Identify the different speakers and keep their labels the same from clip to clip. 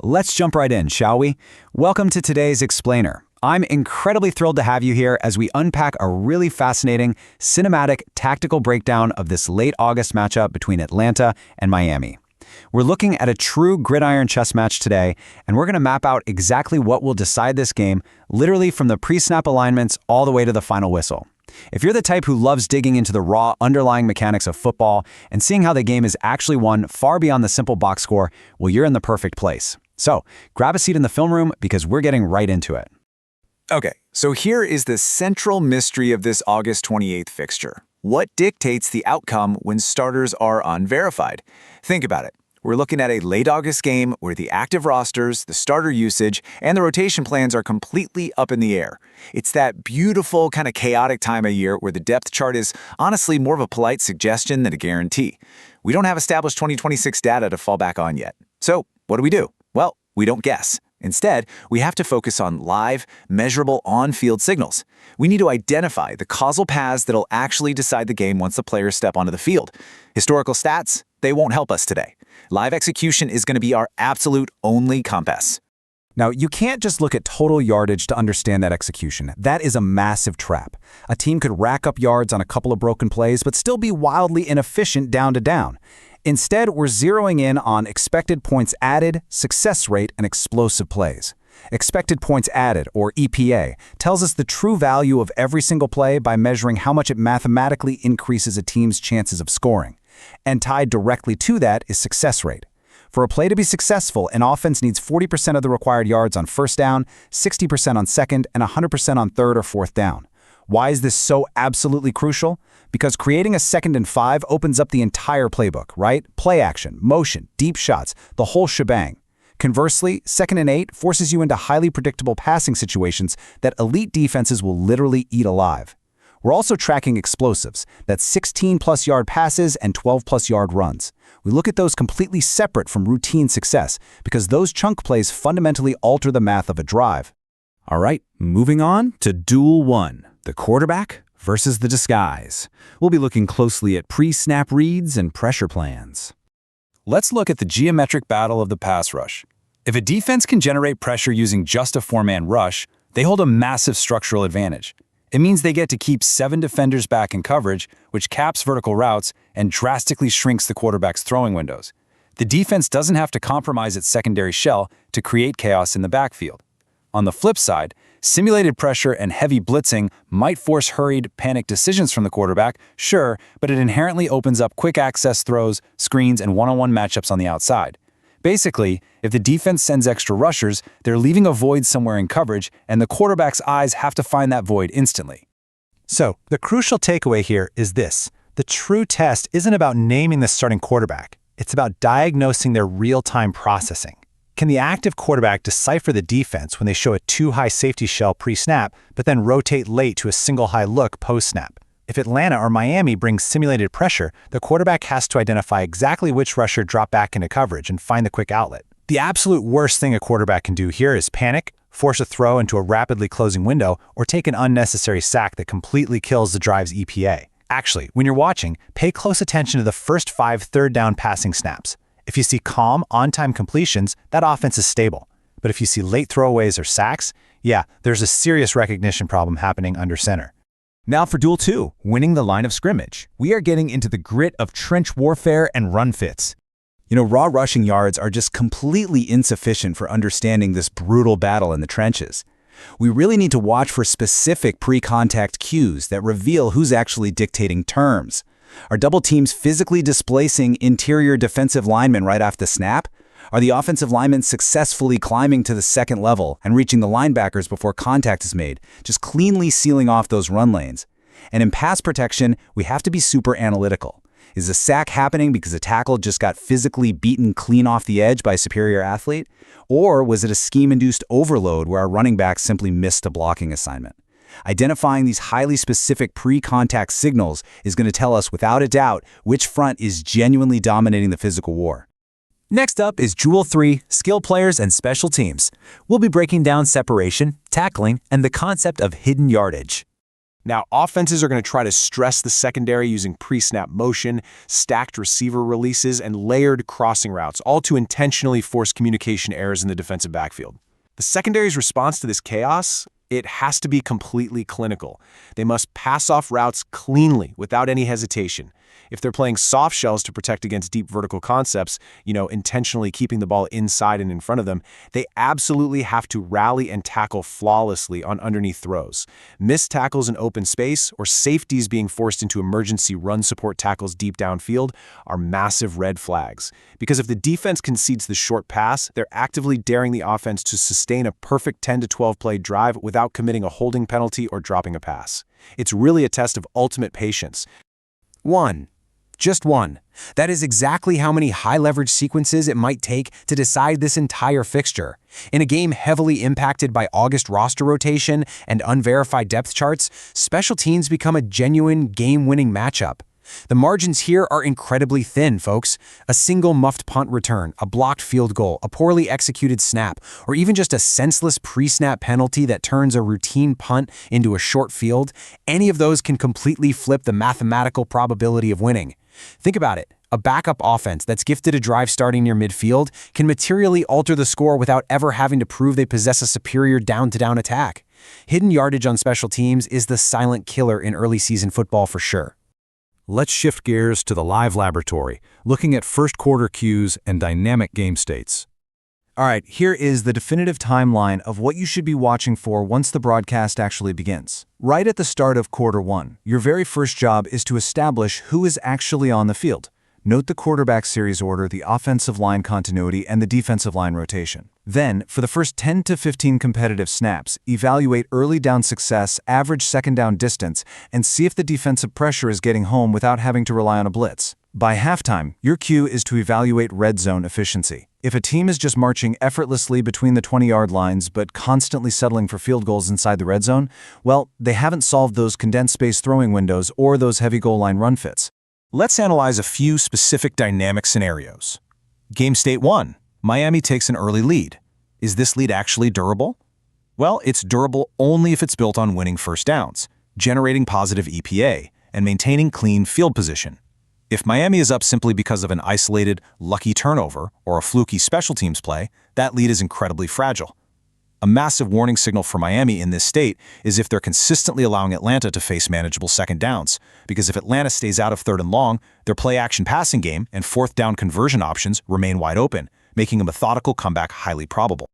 Speaker 1: Let's jump right in, shall we? Welcome to today's Explainer. I'm incredibly thrilled to have you here as we unpack a really fascinating, cinematic, tactical breakdown of this late August matchup between Atlanta and Miami. We're looking at a true gridiron chess match today, and we're going to map out exactly what will decide this game, literally from the pre-snap alignments all the way to the final whistle. If you're the type who loves digging into the raw underlying mechanics of football and seeing how the game is actually won far beyond the simple box score, well, you're in the perfect place. So, grab a seat in the film room because we're getting right into it.
Speaker 2: Okay, so here is the central mystery of this August 28th fixture. What dictates the outcome when starters are unverified? Think about it. We're looking at a late August game where the active rosters, the starter usage, and the rotation plans are completely up in the air. It's that beautiful, kind of chaotic time of year where the depth chart is honestly more of a polite suggestion than a guarantee. We don't have established 2026 data to fall back on yet. So, what do? Well, we don't guess. Instead, we have to focus on live, measurable on-field signals. We need to identify the causal paths that'll actually decide the game once the players step onto the field. Historical stats, they won't help us today. Live execution is going to be our absolute only compass.
Speaker 1: Now, you can't just look at total yardage to understand that execution. That is a massive trap. A team could rack up yards on a couple of broken plays, but still be wildly inefficient down to down. Instead, we're zeroing in on expected points added, success rate, and explosive plays. Expected points added, or EPA, tells us the true value of every single play by measuring how much it mathematically increases a team's chances of scoring. And tied directly to that is success rate. For a play to be successful, an offense needs 40% of the required yards on first down, 60% on second, and 100% on third or fourth down. Why is this so absolutely crucial? Because creating a 2nd and 5 opens up the entire playbook, right? Play action, motion, deep shots, the whole shebang. Conversely, 2nd and 8 forces you into highly predictable passing situations that elite defenses will literally eat alive. We're also tracking explosives, that's 16-plus yard passes and 12-plus yard runs. We look at those completely separate from routine success because those chunk plays fundamentally alter the math of a drive.
Speaker 3: All right, moving on to Duel 1, the quarterback versus the disguise. We'll be looking closely at pre-snap reads and pressure plans.
Speaker 1: Let's look at the geometric battle of the pass rush. If a defense can generate pressure using just a 4-man rush, they hold a massive structural advantage. It means they get to keep 7 defenders back in coverage, which caps vertical routes and drastically shrinks the quarterback's throwing windows. The defense doesn't have to compromise its secondary shell to create chaos in the backfield. On the flip side, simulated pressure and heavy blitzing might force hurried, panicked decisions from the quarterback, sure, but it inherently opens up quick access throws, screens, and one-on-one matchups on the outside. Basically, if the defense sends extra rushers, they're leaving a void somewhere in coverage, and the quarterback's eyes have to find that void instantly.
Speaker 4: So, the crucial takeaway here is this. The true test isn't about naming the starting quarterback. It's about diagnosing their real-time processing. Can the active quarterback decipher the defense when they show a too-high safety shell pre-snap, but then rotate late to a single-high look post-snap? If Atlanta or Miami brings simulated pressure, the quarterback has to identify exactly which rusher dropped back into coverage and find the quick outlet. The absolute worst thing a quarterback can do here is panic, force a throw into a rapidly closing window, or take an unnecessary sack that completely kills the drive's EPA. Actually, when you're watching, pay close attention to the first 5 third-down passing snaps. If you see calm, on-time completions, that offense is stable. But if you see late throwaways or sacks, yeah, there's a serious recognition problem happening under center.
Speaker 3: Now for Duel 2, winning the line of scrimmage. We are getting into the grit of trench warfare and run fits.
Speaker 1: Raw rushing yards are just completely insufficient for understanding this brutal battle in the trenches. We really need to watch for specific pre-contact cues that reveal who's actually dictating terms. Are double teams physically displacing interior defensive linemen right off the snap? Are the offensive linemen successfully climbing to the second level and reaching the linebackers before contact is made, just cleanly sealing off those run lanes? And in pass protection, we have to be super analytical. Is a sack happening because a tackle just got physically beaten clean off the edge by a superior athlete? Or was it a scheme-induced overload where our running back simply missed a blocking assignment? Identifying these highly specific pre-contact signals is going to tell us without a doubt which front is genuinely dominating the physical war.
Speaker 3: Next up is Duel 3, skill players and special teams. We'll be breaking down separation, tackling, and the concept of hidden yardage.
Speaker 5: Now, offenses are going to try to stress the secondary using pre-snap motion, stacked receiver releases, and layered crossing routes, all to intentionally force communication errors in the defensive backfield. The secondary's response to this chaos, it has to be completely clinical. They must pass off routes cleanly without any hesitation. If they're playing soft shells to protect against deep vertical concepts, intentionally keeping the ball inside and in front of them, they absolutely have to rally and tackle flawlessly on underneath throws. Missed tackles in open space or safeties being forced into emergency run support tackles deep downfield are massive red flags. Because if the defense concedes the short pass, they're actively daring the offense to sustain a perfect 10 to 12 play drive without committing a holding penalty or dropping a pass. It's really a test of ultimate patience.
Speaker 1: Just one. That is exactly how many high-leverage sequences it might take to decide this entire fixture. In a game heavily impacted by August roster rotation and unverified depth charts, special teams become a genuine game-winning matchup. The margins here are incredibly thin, folks. A single muffed punt return, a blocked field goal, a poorly executed snap, or even just a senseless pre-snap penalty that turns a routine punt into a short field, any of those can completely flip the mathematical probability of winning. Think about it. A backup offense that's gifted a drive starting near midfield can materially alter the score without ever having to prove they possess a superior down-to-down attack. Hidden yardage on special teams is the silent killer in early season football for sure.
Speaker 3: Let's shift gears to the live laboratory, looking at first quarter cues and dynamic game states.
Speaker 1: All right, here is the definitive timeline of what you should be watching for once the broadcast actually begins. Right at the start of quarter one, your very first job is to establish who is actually on the field. Note the quarterback series order, the offensive line continuity, and the defensive line rotation. Then, for the first 10 to 15 competitive snaps, evaluate early down success, average second down distance, and see if the defensive pressure is getting home without having to rely on a blitz. By halftime, your cue is to evaluate red zone efficiency. If a team is just marching effortlessly between the 20-yard lines but constantly settling for field goals inside the red zone, well, they haven't solved those condensed space throwing windows or those heavy goal line run fits.
Speaker 5: Let's analyze a few specific dynamic scenarios. Game state 1. Miami takes an early lead. Is this lead actually durable? Well, it's durable only if it's built on winning first downs, generating positive EPA, and maintaining clean field position. If Miami is up simply because of an isolated, lucky turnover or a fluky special teams play, that lead is incredibly fragile. A massive warning signal for Miami in this state is if they're consistently allowing Atlanta to face manageable second downs, because if Atlanta stays out of third and long, their play-action passing game and fourth down conversion options remain wide open, making a methodical comeback highly probable.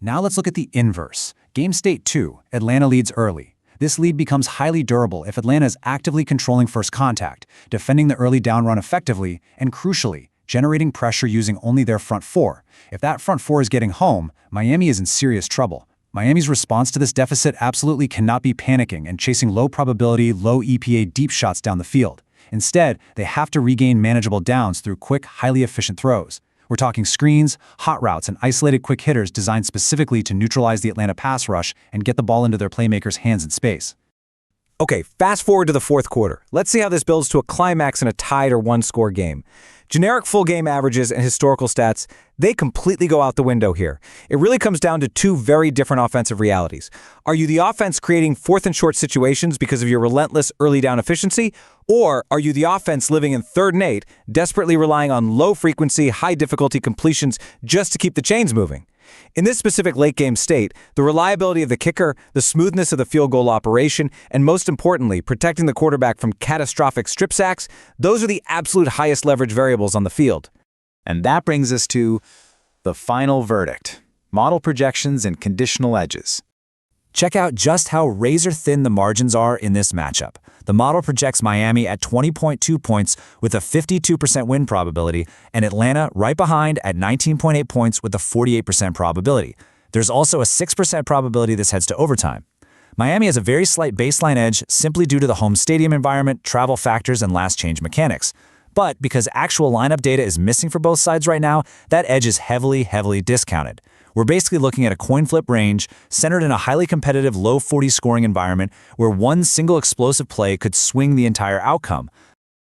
Speaker 1: Now let's look at the inverse. Game state 2, Atlanta leads early. This lead becomes highly durable if Atlanta is actively controlling first contact, defending the early down run effectively, and crucially, generating pressure using only their front four. If that front four is getting home, Miami is in serious trouble. Miami's response to this deficit absolutely cannot be panicking and chasing low probability, low EPA deep shots down the field. Instead, they have to regain manageable downs through quick, highly efficient throws. We're talking screens, hot routes, and isolated quick hitters designed specifically to neutralize the Atlanta pass rush and get the ball into their playmakers' hands in space.
Speaker 6: Okay, fast forward to the fourth quarter. Let's see how this builds to a climax in a tied or one-score game. Generic full game averages and historical stats, they completely go out the window here. It really comes down to two very different offensive realities. Are you the offense creating fourth and short situations because of your relentless early down efficiency? Or are you the offense living in 3rd and 8, desperately relying on low-frequency, high-difficulty completions just to keep the chains moving? In this specific late-game state, the reliability of the kicker, the smoothness of the field goal operation, and most importantly, protecting the quarterback from catastrophic strip sacks, those are the absolute highest leverage variables on the field.
Speaker 2: And that brings us to the final verdict: model projections and conditional edges.
Speaker 1: Check out just how razor-thin the margins are in this matchup. The model projects Miami at 20.2 points with a 52% win probability, and Atlanta right behind at 19.8 points with a 48% probability. There's also a 6% probability this heads to overtime. Miami has a very slight baseline edge simply due to the home stadium environment, travel factors, and last change mechanics. But because actual lineup data is missing for both sides right now, that edge is heavily discounted. We're basically looking at a coin flip range centered in a highly competitive low 40 scoring environment where one single explosive play could swing the entire outcome.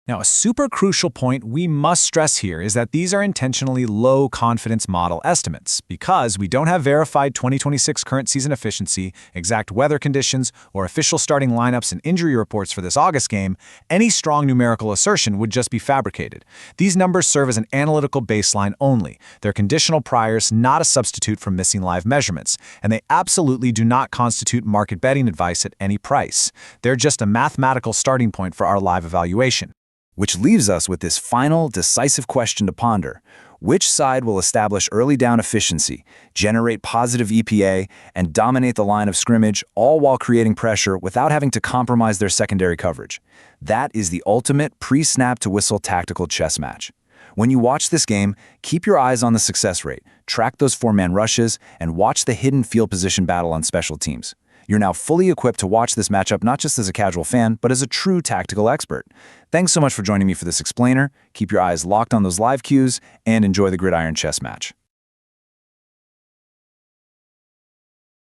Speaker 2: Now, a super crucial point we must stress here is that these are intentionally low-confidence model estimates because we don't have verified 2026 current season efficiency, exact weather conditions, or official starting lineups and injury reports for this August game. Any strong numerical assertion would just be fabricated. These numbers serve as an analytical baseline only. They're conditional priors, not a substitute for missing live measurements, and they absolutely do not constitute market betting advice at any price. They're just a mathematical starting point for our live evaluation.
Speaker 3: Which leaves us with this final, decisive question to ponder. Which side will establish early down efficiency, generate positive EPA, and dominate the line of scrimmage, all while creating pressure without having to compromise their secondary coverage? That is the ultimate pre-snap to whistle tactical chess match. When you watch this game, keep your eyes on the success rate, track those four-man rushes, and watch the hidden field position battle on special teams. You're now fully equipped to watch this matchup not just as a casual fan, but as a true tactical expert. Thanks so much for joining me for this explainer. Keep your eyes locked on those live cues and enjoy the gridiron chess match.